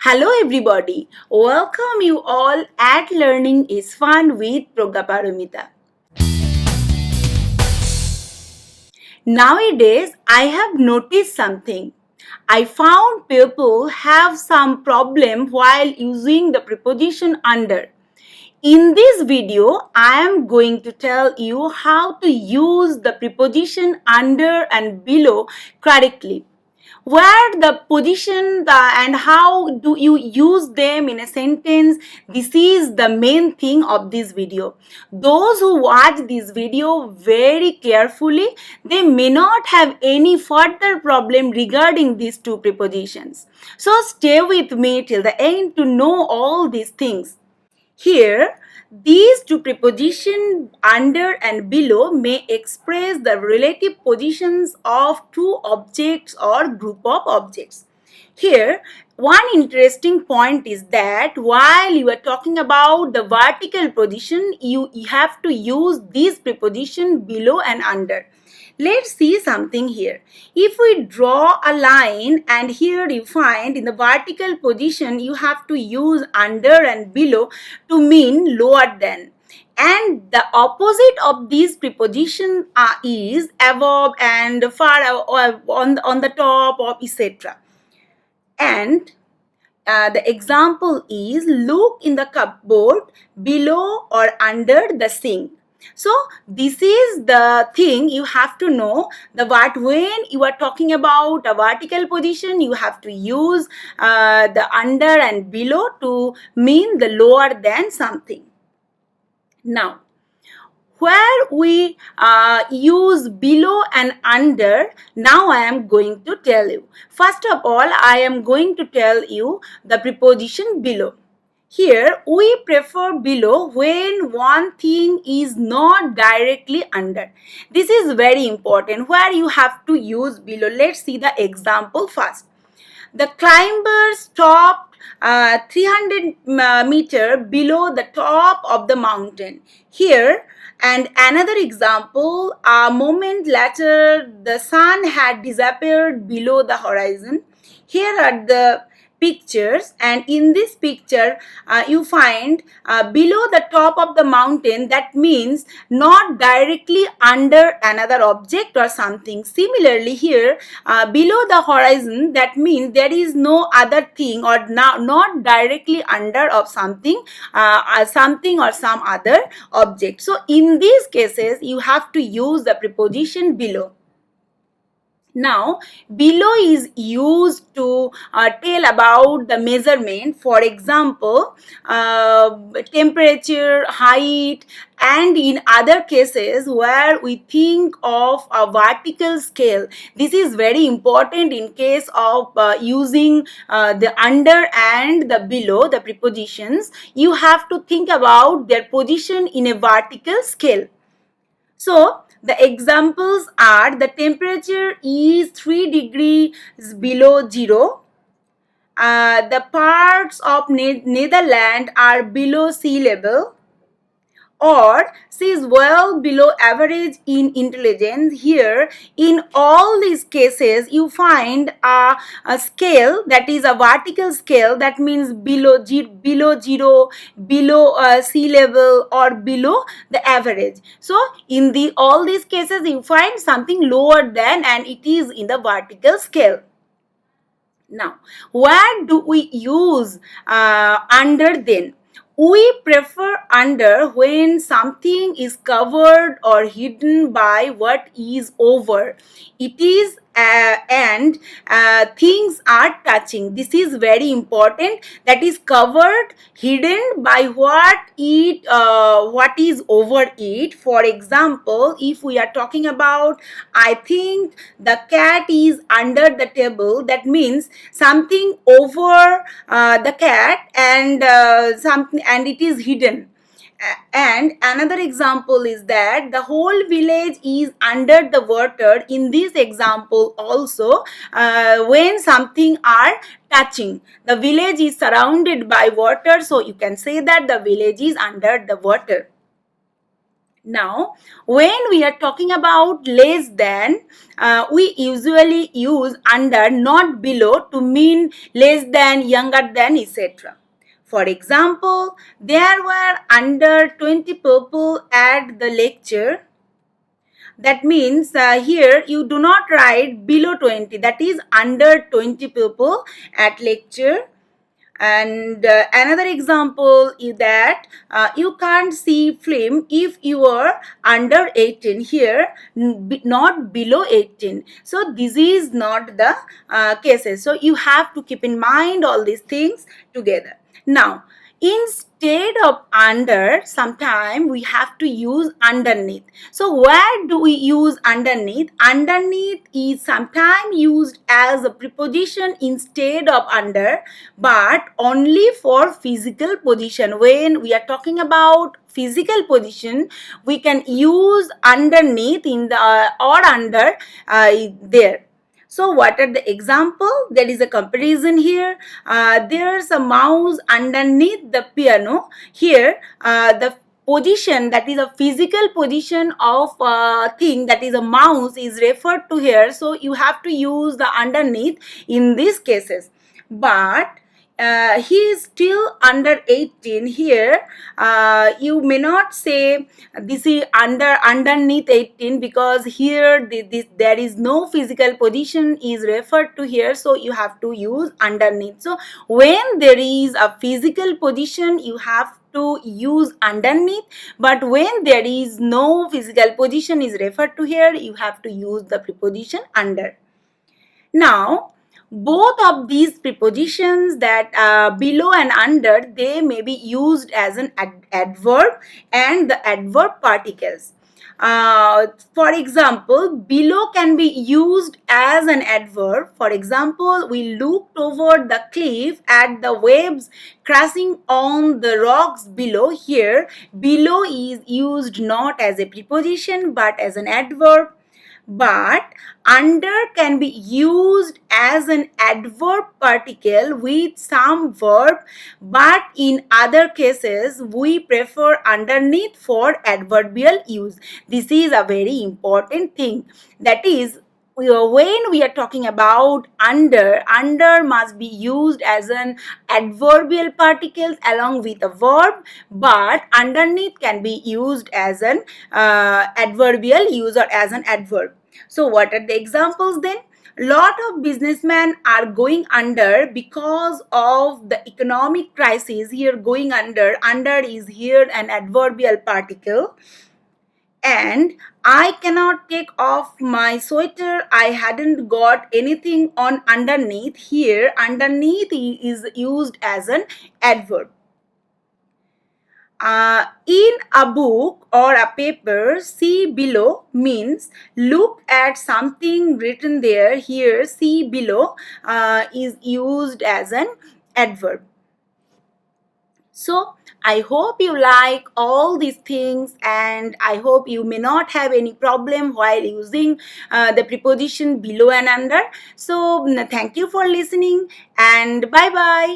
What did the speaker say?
Hello everybody, welcome you all at Learning is Fun with Progaparumita. Nowadays, I have noticed something. I found people have some problem while using the preposition under. In this video, I am going to tell you how to use the preposition under and below correctly. Where the position and how do you use them in a sentence, this is the main thing of this video. Those who watch this video very carefully, they may not have any further problem regarding these two prepositions. So stay with me till the end to know all these things. Here, these two prepositions under and below may express the relative positions of two objects or group of objects. Here, one interesting point is that while you are talking about the vertical position, you have to use these preposition below and under. Let's see something here. If we draw a line and here you find in the vertical position, you have to use under and below to mean lower than. And the opposite of these prepositions is above and far on the top of etc. And the example is look in the cupboard below or under the sink. So this is the thing you have to know. When you are talking about a vertical position, you have to use the under and below to mean the lower than something. Now, where we use below and under, now I am going to tell you. First of all, I am going to tell you the preposition below. Here, we prefer below when one thing is not directly under. This is very important where you have to use below. Let's see the example first. The climbers stopped 300 meter below the top of the mountain. Here, and another example, a moment later, the sun had disappeared below the horizon. Here are the pictures, and in this picture you find below the top of the mountain, that means not directly under another object or something. Similarly here, below the horizon, that means there is no other thing or not directly under of something or some other object. So in these cases you have to use the preposition below. Now, below is used to tell about the measurement. For example, temperature, height, and in other cases where we think of a vertical scale. This is very important in case of using the under and the below, the prepositions. You have to think about their position in a vertical scale. So, the examples are the temperature is 3 degrees below zero. The parts of Netherlands are below sea level, or she is well below average in intelligence. Here, in all these cases, you find a scale that is a vertical scale, that means below zero, below sea level, or below the average. So, in all these cases, you find something lower than, and it is in the vertical scale. Now, where do we use under then? We prefer under when something is covered or hidden by what is over. It is and things are touching. This is very important. That is covered, hidden by what is over it. For example, if we are talking about, I think the cat is under the table, that means something over the cat and something, and it is hidden. And another example is that the whole village is under the water. In this example also, when something are touching, the village is surrounded by water, so you can say that the village is under the water. Now, when we are talking about less than, we usually use under, not below, to mean less than, younger than, etc. For example, there were under 20 people at the lecture. That means here you do not write below 20, that is under 20 people at lecture. And another example is that you can't see film if you are under 18. Here, not below 18. So this is not the cases. So you have to keep in mind all these things together. Now, instead of under, sometime we have to use underneath. So where do we use underneath? Underneath is sometimes used as a preposition instead of under, but only for physical position. When we are talking about physical position, we can use underneath in the or under there. So what are the example? There is a comparison here. There's a mouse underneath the piano. Here, the position, that is a physical position of a thing, that is a mouse, is referred to here. So you have to use the underneath in these cases. But he is still under 18 here. You may not say this is underneath 18, because here there is no physical position is referred to here, so you have to use underneath. So when there is a physical position, you have to use underneath, but when there is no physical position is referred to here, you have to use the preposition under. Now, both of these prepositions, that below and under, they may be used as an adverb and the adverb particles. For example, below can be used as an adverb. For example, we looked over the cliff at the waves crashing on the rocks below. Here, below is used not as a preposition but as an adverb. But under can be used as an adverb particle with some verb, but in other cases we prefer underneath for adverbial use. This is a very important thing. That is, when we are talking about under must be used as an adverbial particles along with a verb, but underneath can be used as an adverbial use or as an adverb. So what are the examples then? Lot of businessmen are going under because of the economic crisis. Here, going under is here an adverbial particle. And I cannot take off my sweater, I hadn't got anything on underneath. Here, underneath is used as an adverb. In a book or a paper, see below means look at something written there. Here, see below is used as an adverb. So, I hope you like all these things, and I hope you may not have any problem while using the preposition below and under. So, thank you for listening, and bye-bye.